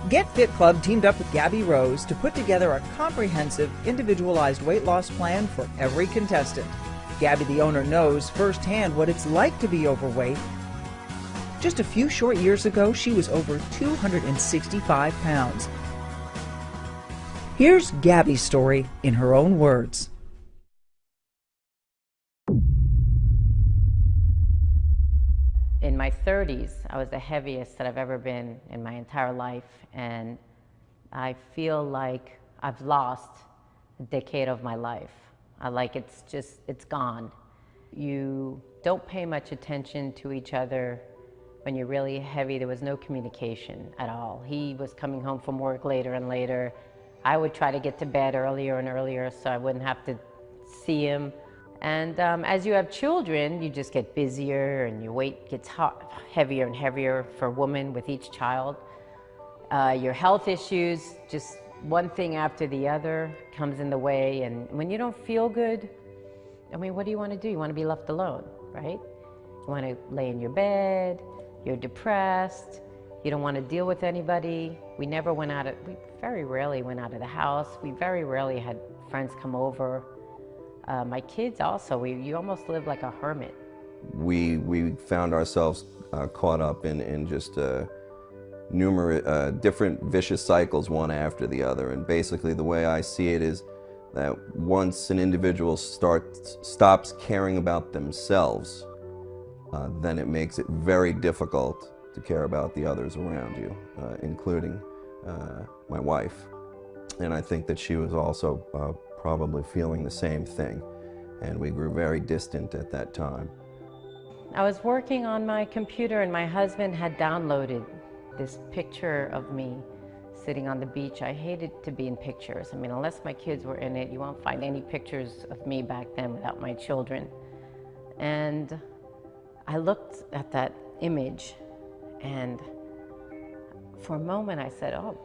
Get Fit Club teamed up with Gabi Rose to put together a comprehensive, individualized weight loss plan for every contestant. Gabi, the owner, knows firsthand what it's like to be overweight. Just a few short years ago, she was over 265 pounds. Here's Gabi's story in her own words. In my 30s, I was the heaviest that I've ever been in my entire life, and I feel like I've lost a decade of my life. It's gone. You don't pay much attention to each other when you're really heavy. There was no communication at all. He was coming home from work later and later. I would try to get to bed earlier and earlier so I wouldn't have to see him. And as you have children, you just get busier and your weight gets heavier and heavier for a woman with each child. Your health issues, just one thing after the other comes in the way. And when you don't feel good, I mean, what do you want to do? You want to be left alone, right? You want to lay in your bed, you're depressed, you don't want to deal with anybody. We very rarely went out of the house. We very rarely had friends come over. My kids also, you almost live like a hermit. We found ourselves caught up in just numerous different vicious cycles, one after the other. And basically the way I see it is that once an individual stops caring about themselves, then it makes it very difficult to care about the others around you, including my wife. And I think that she was also probably feeling the same thing, and we grew very distant at that time. I was working on my computer and my husband had downloaded this picture of me sitting on the beach. I hated to be in pictures. I mean, unless my kids were in it, you won't find any pictures of me back then without my children. And I looked at that image, and for a moment I said, oh,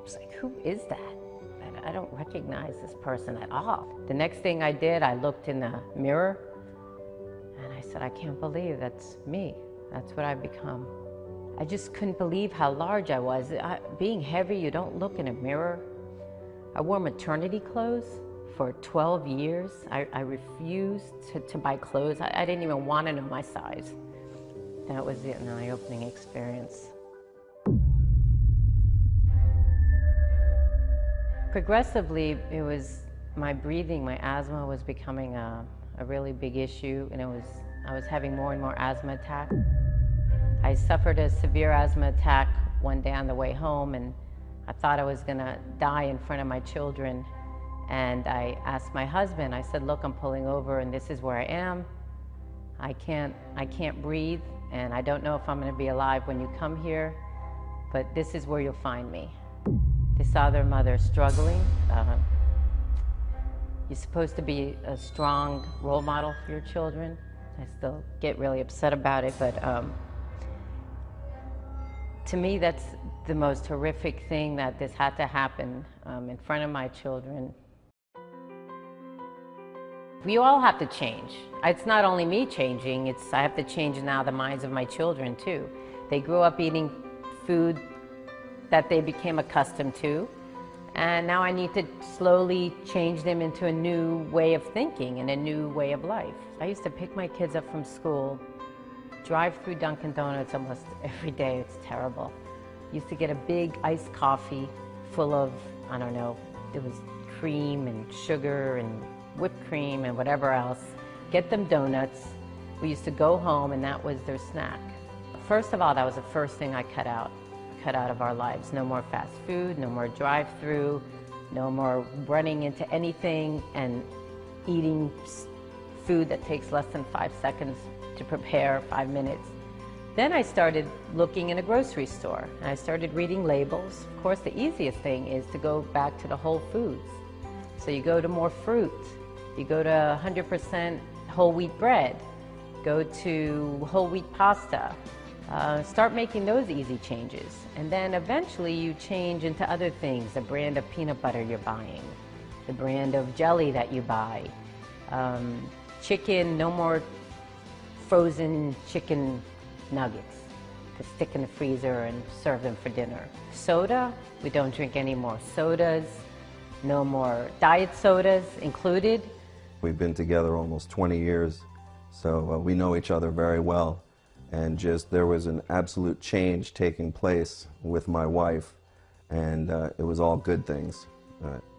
it's like, who is that? I don't recognize this person at all. The next thing I did, I looked in the mirror and I said, I can't believe that's me. That's what I've become. I just couldn't believe how large I was. Being heavy, you don't look in a mirror. I wore maternity clothes for 12 years. I refused to buy clothes. I didn't even want to know my size. That was an eye-opening experience. Progressively, it was my breathing, my asthma was becoming a really big issue, and I was having more and more asthma attacks. I suffered a severe asthma attack one day on the way home, and I thought I was gonna die in front of my children. And I asked my husband, I said, look, I'm pulling over and this is where I am. I can't breathe, and I don't know if I'm gonna be alive when you come here, but this is where you'll find me. This other mother struggling. You're supposed to be a strong role model for your children. I still get really upset about it, but to me, that's the most horrific thing, that this had to happen in front of my children. We all have to change. It's not only me changing, I have to change now the minds of my children too. They grew up eating food that they became accustomed to, and now I need to slowly change them into a new way of thinking and a new way of life. I used to pick my kids up from school, drive through Dunkin' Donuts almost every day. It's terrible. Used to get a big iced coffee full of, I don't know, there was cream and sugar and whipped cream and whatever else. Get them donuts. We used to go home and that was their snack. First of all, that was the first thing I cut out of our lives. No more fast food, no more drive-through, no more running into anything and eating food that takes less than 5 seconds to prepare, 5 minutes. Then I started looking in a grocery store and I started reading labels. Of course, the easiest thing is to go back to the Whole Foods. So you go to more fruit, you go to 100% whole wheat bread, go to whole wheat pasta. Start making those easy changes. And then eventually you change into other things, the brand of peanut butter you're buying, the brand of jelly that you buy, chicken, no more frozen chicken nuggets. to stick in the freezer and serve them for dinner. Soda, we don't drink any more sodas, no more diet sodas included. We've been together almost 20 years, so we know each other very well. And just there was an absolute change taking place with my wife, and it was all good things.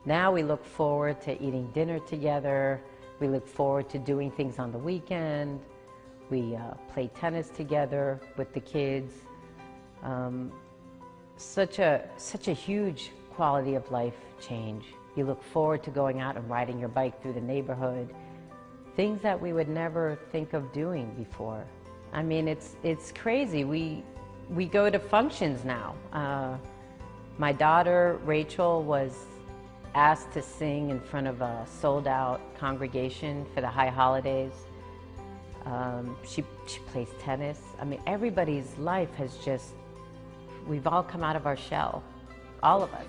Now we look forward to eating dinner together. We look forward to doing things on the weekend. We play tennis together with the kids. Such a huge quality of life change. You look forward to going out and riding your bike through the neighborhood. Things that we would never think of doing before. I mean, it's crazy. We go to functions now. My daughter, Rachel, was asked to sing in front of a sold-out congregation for the high holidays. She plays tennis. I mean, everybody's life has just, we've all come out of our shell, all of us.